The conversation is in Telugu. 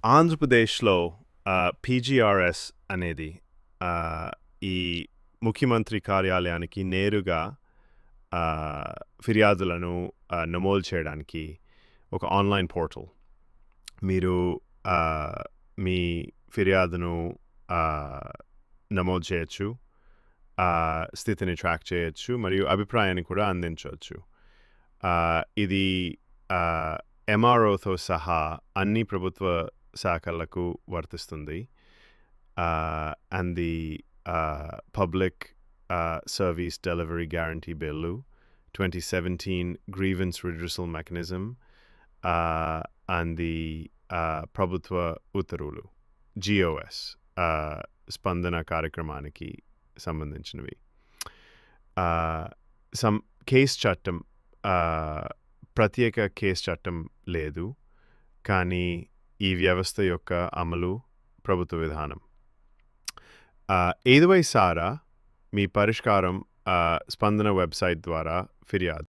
ఆంధ్రప్రదేశ్లో పీజీఆర్ఎస్ అనేది ఈ ముఖ్యమంత్రి కార్యాలయానికి నేరుగా ఫిర్యాదులను నమోదు చేయడానికి ఒక ఆన్లైన్ పోర్టల్. మీరు మీ ఫిర్యాదును నమోదు చేయొచ్చు, స్థితిని ట్రాక్ చేయొచ్చు మరియు అభిప్రాయాన్ని కూడా అందించవచ్చు. ఇది MROతో సహా అన్ని ప్రభుత్వ శాఖలకు వర్తిస్తుంది. And the public service delivery guarantee bill, 2017 grievance redressal mechanism, and the ప్రభుత్వ ఉత్తర్వులు GOS స్పందన కార్యక్రమానికి సంబంధించినవి. కేస్ చట్టం, ప్రత్యేక కేస్ చట్టం లేదు, కానీ ఈ వ్యవస్థ యొక్క అమలు ప్రభుత్వ విధానం. ఏదైనా మీ పరిష్కారం స్పందన వెబ్సైట్ ద్వారా ఫిర్యాదు